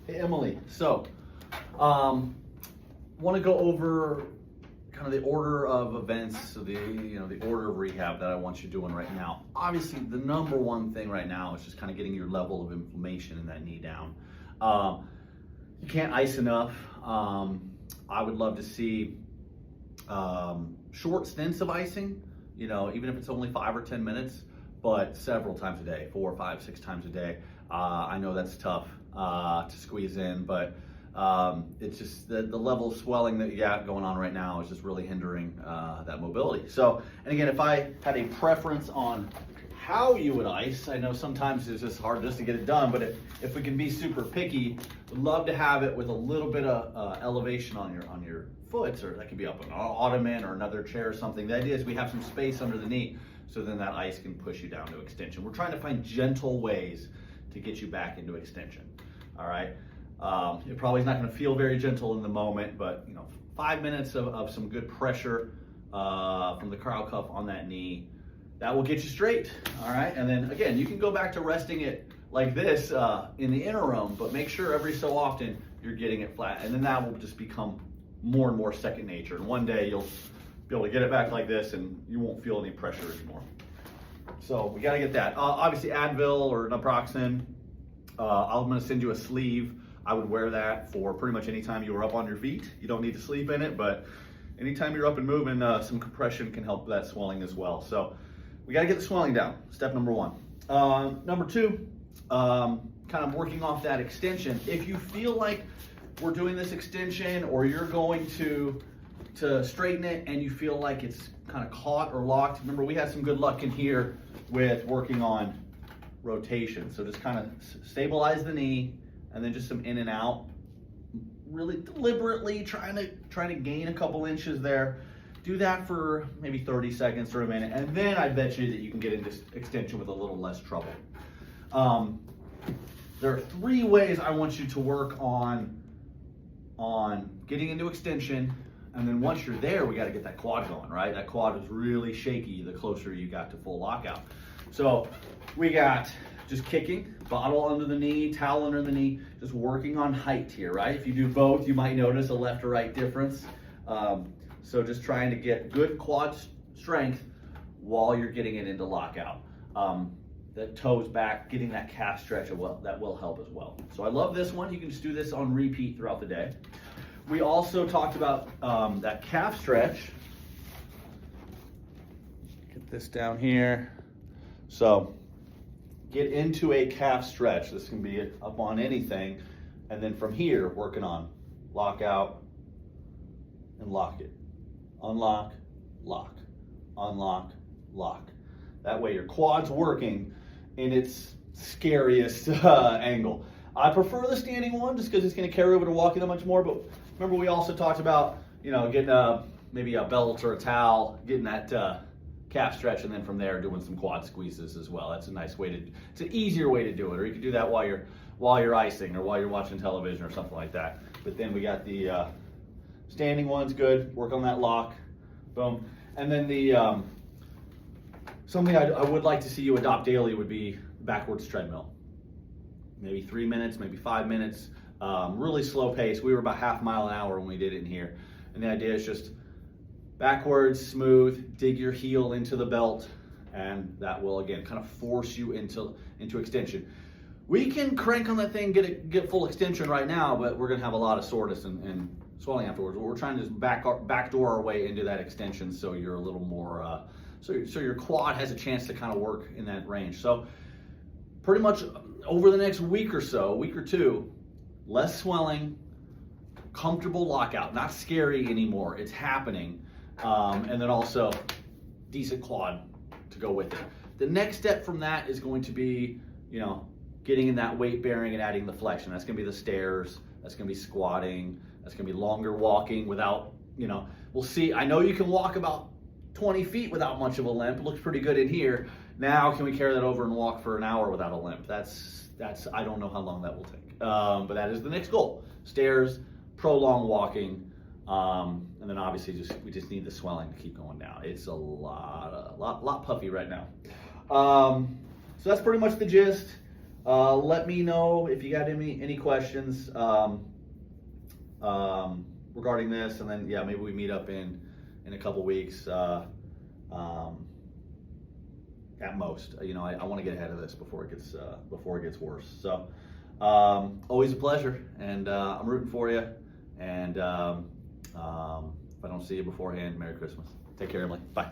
Hey Emily, so want to go over kind of the order of events, so the order of rehab that I want you doing right now. Obviously, the number one thing right now is just kind of getting your level of inflammation in that knee down. You can't ice enough. I would love to see short stints of icing, even if it's only 5 or 10 minutes, but several times a day, 4, 5, 6 times a day. I know that's tough to squeeze in, but it's just the level of swelling that you got going on right now is just really hindering that mobility. So, and again, if I had a preference on how you would ice, I know sometimes it's just hard just to get it done, but if we can be super picky, would love to have it with a little bit of elevation on your foot, or that could be up on an ottoman or another chair or something. The idea is we have some space under the knee, so then that ice can push you down to extension. We're trying to find gentle ways to get you back into extension. All right. It probably is not going to feel very gentle in the moment, but 5 minutes of some good pressure from the cryo cuff on that knee, that will get you straight. All right. And then again, you can go back to resting it like this in the interim, but make sure every so often you're getting it flat, and then that will just become more and more second nature. And one day you'll be able to get it back like this and you won't feel any pressure anymore. So we got to get that. Obviously Advil or naproxen. I'm going to send you a sleeve. I would wear that for pretty much any time you were up on your feet. You don't need to sleep in it, but anytime you're up and moving, some compression can help that swelling as well. So we got to get the swelling down. Step number 1. Number 2, kind of working off that extension. If you feel like we're doing this extension, or you're going to straighten it and you feel like it's kind of caught or locked, remember we had some good luck in here with working on rotation. So just kind of stabilize the knee, and then just some in and out, really deliberately trying to gain a couple inches there. Do that for maybe 30 seconds or a minute, and then I bet you that you can get into extension with a little less trouble. There are 3 ways I want you to work on getting into extension, and then once you're there, we got to get that quad going, right? That quad is really shaky the closer you got to full lockout. So we got just kicking, bottle under the knee, towel under the knee, just working on height here, right? If you do both, you might notice a left or right difference. So just trying to get good quad strength while you're getting it into lockout. The toes back, getting that calf stretch, that will help as well. So I love this one. You can just do this on repeat throughout the day. We also talked about that calf stretch. Get this down here. So get into a calf stretch. This can be up on anything. And then from here, working on lockout and lock it. Unlock, lock, unlock, lock. That way your quad's working in its scariest angle. I prefer the standing one just because it's going to carry over to walking that much more. But remember, we also talked about, getting maybe a belt or a towel, getting that calf stretch, and then from there doing some quad squeezes as well. That's a nice way it's an easier way to do it. Or you could do that while you're icing or while you're watching television or something like that. But then we got the standing one's good. Work on that lock, boom. And then the something I would like to see you adopt daily would be backwards treadmill. Maybe 3 minutes, maybe 5 minutes. Really slow pace. We were about half a mile an hour when we did it in here. And the idea is just backwards, smooth, dig your heel into the belt, and that will again kind of force you into extension. We can crank on that thing, get full extension right now, but we're gonna have a lot of soreness and swelling afterwards. We're trying to just backdoor our way into that extension, so you're a little more, so your quad has a chance to kind of work in that range. So pretty much over the next week or 2, less swelling, comfortable lockout, not scary anymore. It's happening. And then also decent quad to go with it. The next step from that is going to be, getting in that weight bearing and adding the flexion. That's going to be the stairs. That's going to be squatting. That's going to be longer walking without, we'll see. I know you can walk about 20 feet without much of a limp. It looks pretty good in here. Now, can we carry that over and walk for an hour without a limp? That's I don't know how long that will take. But that is the next goal. Stairs, prolonged walking. And then obviously we just need the swelling to keep going down. It's a lot puffy right now. So that's pretty much the gist. Let me know if you got any questions regarding this, and then yeah, maybe we meet up in a couple weeks at most. I want to get ahead of this before it gets worse. So always a pleasure, and I'm rooting for you. And if I don't see you beforehand, Merry Christmas. Take care, Emily. Bye.